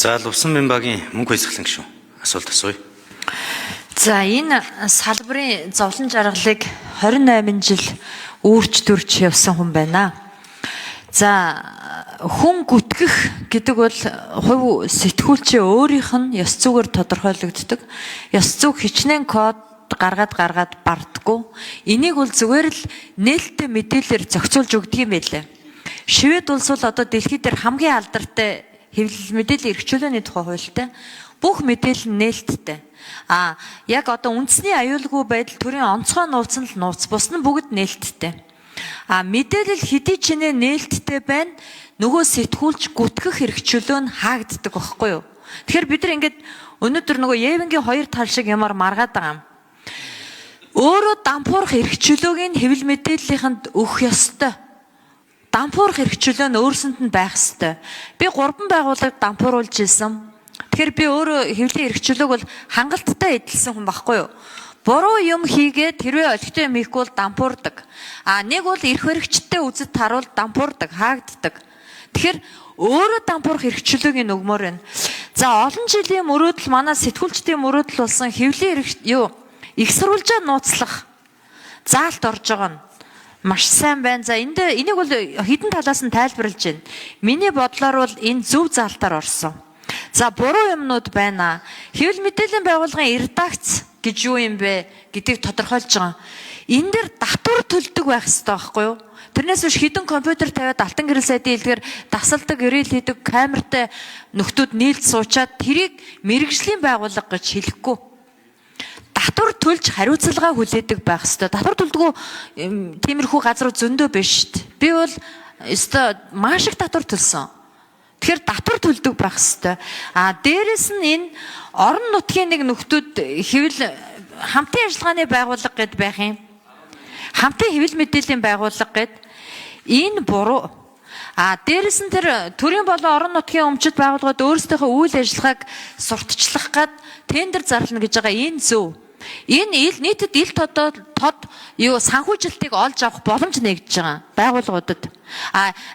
За Лувсан Бямбагийн мөнгө баясгалан гишүүн асуулт асууя. За энэ салбарын зовлон жаргалыг 28 жил үүрч төрж явсан хүн байна. За хүн гүтгэх гэдэг бол хувь сэтгүүлчээ өөрийнх нь ёс зүгээр тодорхойлогддог. Ёс зүг хичнээн код гаргаад бардггүй. Энийг бол зүгээр л нээлттэй мэдээлэлээр зохицуулж өгдөг юм байлээ. Швед улс бол одоо дэлхийд дээр хамгийн алдартай хэвлэл мэдээллийн эрхчлөөний тухай хуультай. Бүх мэдээлэл нь нээлттэй. Яг одоо үндэсний аюулгүй байдал төрийн онцгой нууц нь л нууц. Бус нь бүгд нээлттэй. Мэдээлэл хэдий ч нээлттэй байна. Нөгөө сэтгүүлч гүтгэх эрхчлөө нь хаагддаг байхгүй юу? Тэгэхээр бид нар ингээд өнөөдөр нөгөө Евенгийн хоёр тал шиг ямар маргаад байгаа юм. Өөрөө дампуурах эрхчлөөг нь хэвлэл мэдээллийнхэнд өгөх ёстой. Дампуурах эрхчлөө нь өөрсөнд нь байх ёстой. Би 3 байгууллагад дампууруулж ирсэн. Тэгэхээр би өөрөө хэвлэлийн эрхчлөөг бол хангалттай эдэлсэн хүн байхгүй юу? Буруу юм хийгээд хэрвээ олигтой юм хийхгүй бол дампуурдаг. Нэг бол эрх баригчтай үзэд таруул дампуурдаг, хаагддаг. Тэгэхээр өөрөө дампуурах эрхчлөөг нь өгмөр байна. За олон жилийн мөрөөдөл манай сэтгүүлчдийн мөрөөдөл болсон хэвлэлийн их сурвалжаа нууцлах заалт орж байгаа нь маш сайн байна. За энийг бол хэдэн талаас нь тайлбарлаж байна. Миний бодлоор бол энэ зөв заалтаар орсон. За буруу юмнууд байна. Хэвлэл мэдээллийн байгууллагын редакц гэж юу юм бэ гэдгийг тодорхойлж байгаа. Энэ дэр татвар төлдөг байх хэрэгтэй байхгүй юу? Тэрнээс биш хідэн компьютер тавиад алтан гэрэл сайдын илгээр дасалдаг, ирэл хийдэг камертай нөхдүүд нийлж суучаад тэрийг мэрэгжлийн байгууллага гэж хэлэхгүй. Татвар төлж хариуцлагаа хүлээдэг байх хэрэгтэй. Татвар төлдгөө тиймэрхүү газар зөндөө биш шүү дээ. Би бол өстой маш их татвар төлсөн. Тэгэхээр татвар төлдөг байх хэрэгтэй. Дээрэс нь энэ орон нутгийн нэг нөхдүүд хэвлэл хамтын ажиллагааны байгууллага гэд байх юм. Хамтын хэвлэл мэдээллийн байгууллага гэд энэ буруу. Дээрэс нь тэр төрийн болон орон нутгийн өмчит байгууллагууд өөрсдийнхөө үйл ажиллагааг сурталчлах гад тендер зарлана гэж байгаа энэ зөв. Энэ нийтэд ил тод санхүүжилтийг олж авах боломж нэгж байгаа байгууллагуудад.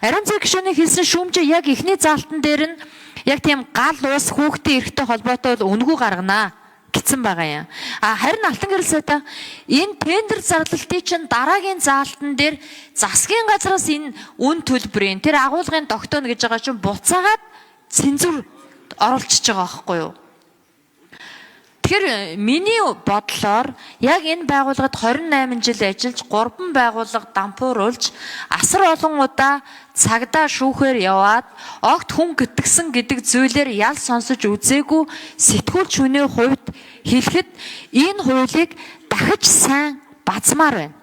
Ариун цай гишүүний хэлсэн шүүмжээ яг эхний заалтан дээр нь яг тийм гал уус хүүхдийн эрхтэй холбоотой бол үнэгүй гарганаа гэсэн байгаа юм. Харин алтан гэрэл сайдаа энэ тендер зарлалтыг чинь дараагийн заалтан дээр засгийн газраас энэ үн төлбөрийн тэр агуулгын тогтооно гэж байгаа чинь буцаагаад цензур оруулчихж байгаа байхгүй юу? Тэгэхээр миний бодлоор яг энэ байгууллагад 28 жил ажиллаж 3 байгууллага дампууруулж асар олон удаа цагдаа шүүхээр яваад огт хүн гитгсэн гэдэг зүйлээр ял сонсож үзээгүй сэтгүүлч хүний хувьд хэлэхэд энэ хуулийг дахиж сайн базмаар байна.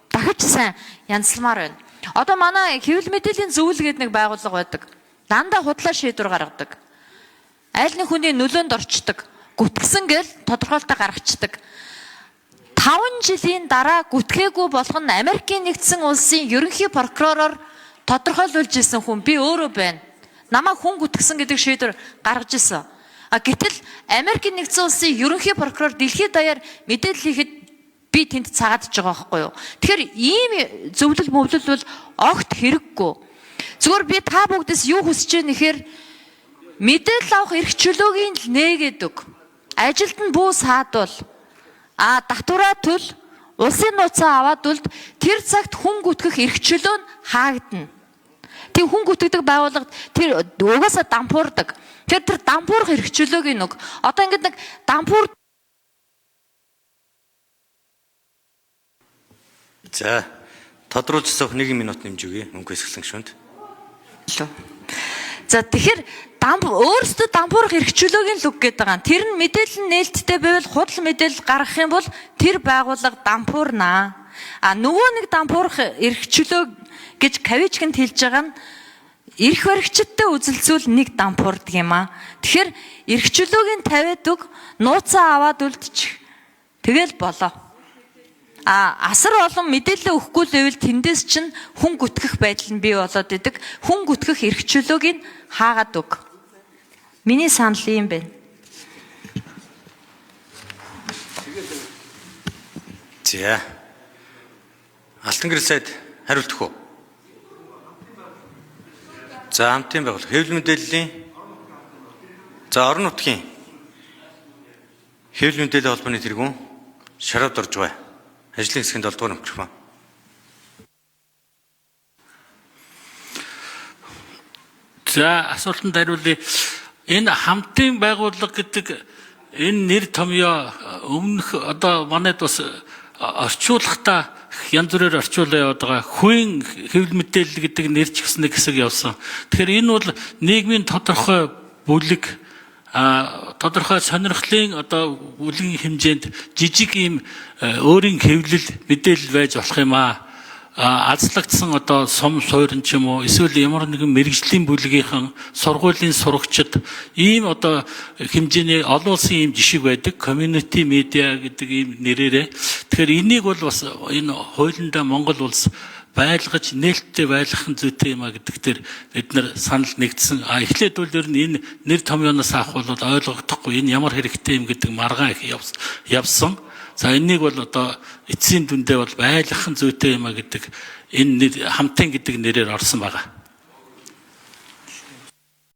Дахиж сайн янзалмаар байна. Одоо манай хэвлэл мэдээллийн зөвлөл гэдэг нэг байгууллага байдаг. Дандаа худлаа шийдвэр гаргадаг. Аль нэг хүний нөлөөнд орчдөг. Гүтгсэн гэл тодорхойлолтоо гаргацдаг. 5 жилийн дараа гүтгээгүй болох нь Америкийн нэгдсэн улсын ерөнхий прокуророор тодорхойлуулж исэн хүн би өөрөө байна. Намайг хүн гүтгсэн гэдэг шийдвэр гаргаж исэн. Гэтэл Америкийн нэгдсэн улсын ерөнхий прокурор дэлхийд даяар мэдээлэл хийхэд би тэнд цаадж байгаа байхгүй юу? Тэгэхээр ийм зөвлөл мөвлөл бол огт хэрэггүй. Зүгээр би та бүгдээс юу хүсэж байна гэхээр мэдээлэл авах эрх чөлөөгийн л нээгээд өг. Ажилд нь бүү саадвал татвараа төл улсын нууцаа аваад бол тэр цагт хүн гүтгэх эрх чөлөө нь хаагдана. Тийм хүн гүтгэдэг байгууллагад тэр угаасаа дампуурдаг. Тэр дампуурах эрх чөлөөг нэг. Одоо ингэдэг нэг дампуур. За тодруулж суух 1 минут нэмж өгье мөнгө баясгалан гишүүнд. За тэгэхээр өөрөөсөө дампуурах эрхчлөөгийн л үг гэдэг байгаа. Тэр нь мэдээлэл нээлттэй байвал худал мэдээлэл гаргах юм бол тэр байгууллага дампуурнаа. Нөгөө нэг дампуурах эрхчлөө гэж кавичкэнд хэлж байгаа нь эрх баригчдтай үзэлцүүл нэг дампуурдаг юм аа. Тэгэхээр эрхчлөөгийн тавиад өг нууцаа аваад үлдчих. Тэгэл болоо. Асар олон мэдээлэл өгөхгүй л байвал тэндээс чинь хүн гүтгэх байдал нь бий болоод идэг. Хүн гүтгэх эрхчлөөг нь хаагаад өг. Миний санал юм байна. За. Алтан гэрэл сайд хариултах уу? За хамтын байгууллага хэвлэл мэдээллийн За орон нутгийн хэвлэл мэдээллийн холбооны тэргүүн Шарав Доржбай ажлын хэсгийн 7 дугаар микрофон. За асуултанд хариулъя. Энэ хамтын байгууллага гэдэг энэ нэр томьёо өмнөх одоо манайд бас орчуулахдаа янз бүрээр орчуулаа яваад байгаа. Хувийн хэвлэл мэдээлэл гэдэг нэр ч гэсэн нэг хэсэг явсан. Тэгэхээр энэ бол нийгмийн тодорхой бүлэг тодорхой сонирхлын одоо бүлгийн хэмжээнд жижиг ийм өөрийн хэвлэл мэдээлэл байж болох юм аа. Азлагдсан одоо сум суурин ч юм уу эсвэл ямар нэгэн мэрэгжлийн бүлгийнхэн сургуулийн сурагчид ийм одоо хэмжээний олон улсын ийм жишг байдаг community media гэдэг ийм нэрээрээ. Тэгэхээр энийг бол бас энэ хуулиндаа Монгол улс байлгаж нээлттэй байлгах нь зүйтэй юм а гэдэг дээр бид нар санал нэгдсэн. Эхлээд бол ер нь энэ нэр томьёоноос авах бол ойлгогдохгүй энэ ямар хэрэгтэй юм гэдэг маргаан их явсан. За энийг бол одоо эцсийн дүндээ бол байлгах нь зүйтэй юм а гэдэг энэ хамтын гэдэг нэрээр орсон байгаа.